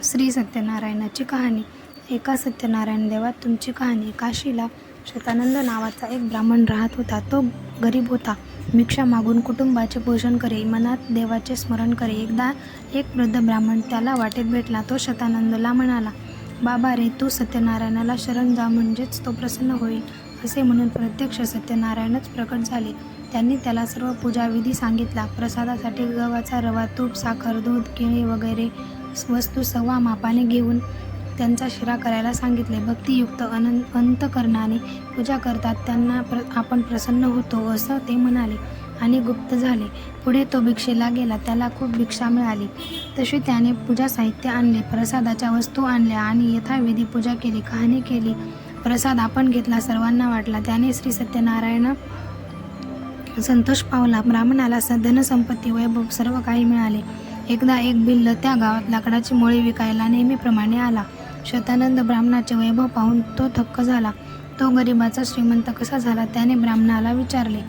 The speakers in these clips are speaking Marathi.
श्री सत्यनारायणाची कहाणी. एका सत्यनारायण देवात तुमची कहाणी. काशीला शतानंद नावाचा एक ब्राह्मण राहत होता. तो गरीब होता. भिक्षा मागून कुटुंबाचे पोषण करे, मनात देवाचे स्मरण करे. एकदा एक वृद्ध ब्राह्मण त्याला वाटेत भेटला. तो शतानंदला म्हणाला, बाबा रे, तू सत्यनारायणाला शरण जा, म्हणजेच तो प्रसन्न होईल. असे म्हणून प्रत्यक्ष सत्यनारायणच प्रकट झाले. त्यांनी त्याला सर्व पूजाविधी सांगितला. प्रसादासाठी गव्हाचा रवा, तूप, साखर, दूध, केळी वगैरे वस्तू सव्वा मापाने घेऊन त्यांचा शिरा करायला सांगितले. भक्तियुक्त अंतकरणाने पूजा करतात त्यांना आपण प्रसन्न होतो, असं ते म्हणाले आणि गुप्त झाले. पुढे तो भिक्षेला गेला. त्याला खूप भिक्षा मिळाली. तशी त्याने पूजा साहित्य आणले, प्रसादाच्या वस्तू आणल्या आणि यथाविधी पूजा केली. कहाणी केली. प्रसाद आपण घेतला, सर्वांना वाटला. त्याने श्री सत्यनारायण संतोष पावला. ब्राह्मणाला धनसंपत्ती, वैभव सर्व काही मिळाले. एकदा एक भिल्ल त्या गावात लाकडाची मोळी विकायला नेहमीप्रमाणे आला. शतानंद ब्राह्मणाचे वैभव पाहून तो थक्क झाला. तो गरिबाचा श्रीमंत कसा झाला, त्याने ब्राह्मणाला विचारले.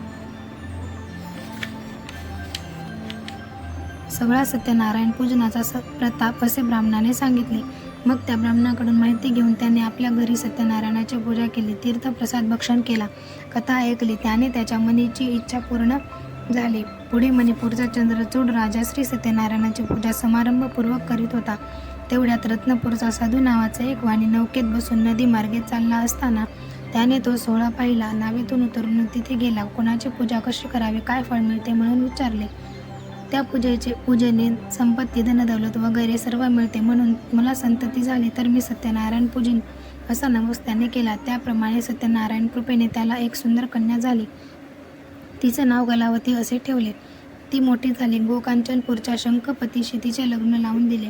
सगळा सत्यनारायण पूजनाचा प्रताप असे ब्राह्मणाने सांगितले. मग त्या ब्राह्मणाकडून माहिती घेऊन त्याने आपल्या घरी सत्यनारायणाची पूजा केली, तीर्थप्रसाद भक्षण केला, कथा ऐकली. त्याने त्याच्या मनीची इच्छा पूर्ण झाली. पुढे मणिपूरचा चंद्रचूड राजा श्री सत्यनारायणाची पूजा समारंभपूर्वक करीत होता. तेवढ्यात रत्नपूरचा साधू नावाचा एक वाणी नौकेत बसून नदी मार्गे चालला असताना त्याने तो सोहळा पाहिला. नावेतून उतरून तिथे गेला. कोणाची पूजा कशी करावी, काय फळ मिळते म्हणून विचारले. त्या पूजेने संपत्ती, धनदौलत वगैरे सर्व मिळते, म्हणून मला संतती झाली तर मी सत्यनारायण पूजीन, असा नवस त्याने केला. त्याप्रमाणे सत्यनारायण कृपेने त्याला एक सुंदर कन्या झाली. तिचं नाव कलावती असे ठेवले. ती मोठी झाली. गोकांचनपूरच्या शंखपतीशी तिचे लग्न लावून दिले.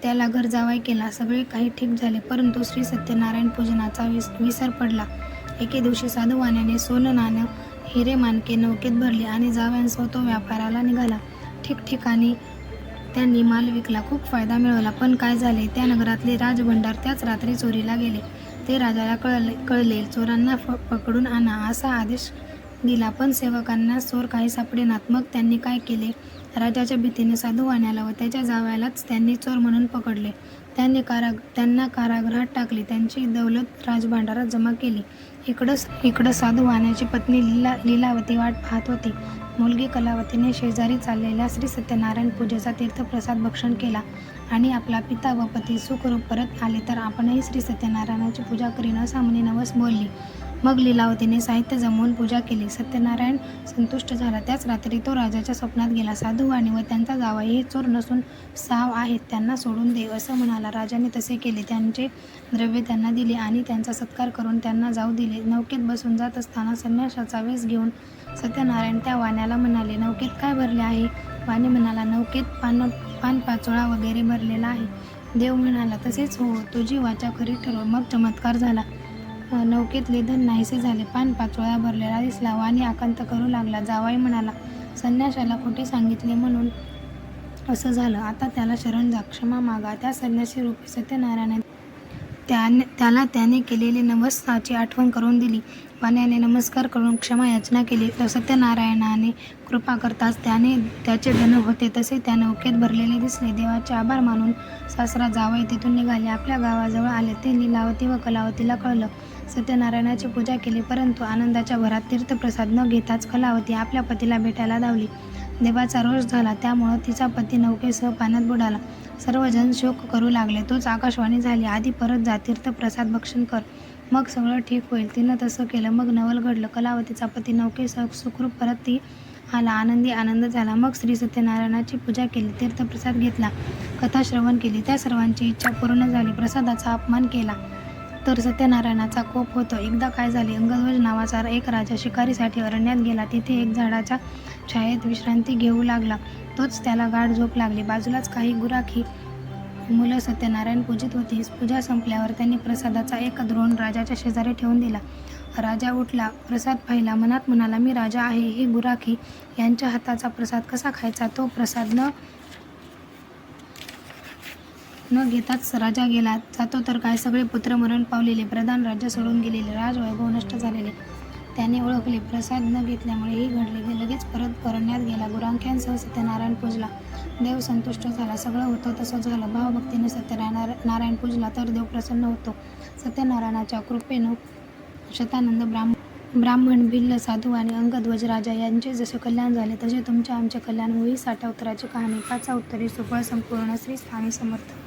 त्याला घर जावई केला. सगळे काही ठीक झाले, परंतु श्री सत्यनारायण पूजनाचा विसर पडला. एके दिवशी साधू वाण्याने सोनं, नाणं, हिरे माणके नौकेत भरली आणि जावयांसह तो व्यापाराला निघाला. ठिकठिकाणी त्यांनी माल विकला, खूप फायदा मिळवला. पण काय झाले, त्या नगरातले राजभंडार त्याच रात्री चोरीला गेले. ते राजाला कळले. चोरांना पकडून आणा, असा आदेश दिला. पण सेवकांना चोर काही सापडेनात. मग त्यांनी काय केले, राजाच्या भीतीने साधू वाण्याला व त्याच्या जावयालाच त्यांनी चोर म्हणून पकडले. त्यांना कारागृहात टाकले. त्यांची दौलत राजभांडारात जमा केली. इकडं साधू वाण्याची पत्नी लीलावती वाट पाहत होती. मुलगी कलावतीने शेजारी चाललेल्या श्री सत्यनारायण पूजेचा तीर्थप्रसाद भक्षण केला आणि आपला पिता व पती सुखरूप परत आले तर आपणही श्री सत्यनारायणाची पूजा करीन, असा मनी नवस बोलली. मग लीलावतीने साहित्य जमवून पूजा केली. सत्यनारायण संतुष्ट झाला. त्याच रात्री तो राजाच्या स्वप्नात गेला. साधू वाणी व त्यांचा जावई हे चोर नसून साव आहेत, त्यांना सोडून दे, असं म्हणाला. राजाने तसे केले. त्यांचे द्रव्य त्यांना दिले आणि त्यांचा सत्कार करून त्यांना जाऊ दिले. नौकेत बसून जात असताना संन्यासाचा वेश घेऊन सत्यनारायण त्या वाण्याला म्हणाले, नौकेत काय भरले आहे? वाणी म्हणाला, नौकेत पानपाचोळा वगैरे भरलेला आहे. देव म्हणाला, तसेच हो, तुझी वाचा खरी ठरव. मग चमत्कार झाला. नौकेतले धन नाहीसे झाले. पानपाचोळा भरलेला दिसला. वाणी आकांत करू लागला. जावई म्हणाला, संन्याशाला खोटे सांगितले म्हणून असं झालं. आता त्याला शरण जा, क्षमा मागा. त्या संन्यासी रूपी सत्यनारायणाने त्याला त्याने केलेले नवसाची आठवण करून दिली. वाण्याने नमस्कार करून क्षमा याचना केली. सत्यनारायणाने कृपा करताच त्याचे धन होते तसे त्या नौकेत भरलेले दिसले. देवाचे आभार मानून सासरा जावई तिथून निघाले. आपल्या गावाजवळ आले. ते लीलावती व कलावतीला कळलं. सत्यनारायणाची पूजा केली, परंतु आनंदाच्या भरात तीर्थप्रसाद न घेताच कलावती आपल्या पतीला भेटायला धावली. देवाचा रोष झाला, त्यामुळं तिचा पती नौकेसह पाण्यात बुडाला. सर्वजण शोक करू लागले. तोच आकाशवाणी झाली, आधी परत जा, तीर्थप्रसाद भक्षण कर, मग सगळं ठीक होईल. तिनं तसं केलं. मग नवल घडलं. कलावतीचा पती नौकेसह सुखरूप परत आला. आनंदी आनंद झाला. मग श्री सत्यनारायणाची पूजा केली, तीर्थप्रसाद घेतला, कथा श्रवण केली. त्या सर्वांची इच्छा पूर्ण झाली. प्रसादाचा अपमान केला तर सत्यनारायणाचा कोप होतो. एकदा काय झाले, अंगध्वज नावाचा एक राजा शिकारीसाठी अरण्यात गेला. तिथे एक झाडाच्या छायेत विश्रांती घेऊ लागला. तोच त्याला गाढ झोप लागली. बाजूलाच काही गुराखी मुलं सत्यनारायण पूजित होती. पूजा संपल्यावर त्यांनी प्रसादाचा एक द्रोण राजाच्या शेजारी ठेवून दिला. राजा उठला, प्रसाद पाहिला, मनात म्हणाला, मी राजा आहे, हे गुराखी यांच्या हाताचा प्रसाद कसा खायचा? तो प्रसाद न घेताच राजा गेला. जातो तर काय, सगळे पुत्र मरण पावलेले, प्रधान राज्य सोडून गेलेले, राजवैभव नष्ट झालेले. त्याने ओळखले. प्रसाद न घेतल्यामुळे हे घडले. लगेच परत अरण्यात गेला. गुराख्यांसह सत्यनारायण पूजला. देव संतुष्ट झाला. सगळं होतं तसं झालं. भावभक्तीने सत्यनारायण पूजला तर देव प्रसन्न होतो. सत्यनारायणाच्या कृपेनं शतानंद ब्राह्मण, भिल्ल साधू आणि अंगध्वज राजा यांचे जसे कल्याण झाले तसे तुमचे आमचे कल्याण होई. 60व्या उत्तराची कहाणी. 5 उत्तरे सुफळ संपूर्ण. श्री स्वामी समर्थ.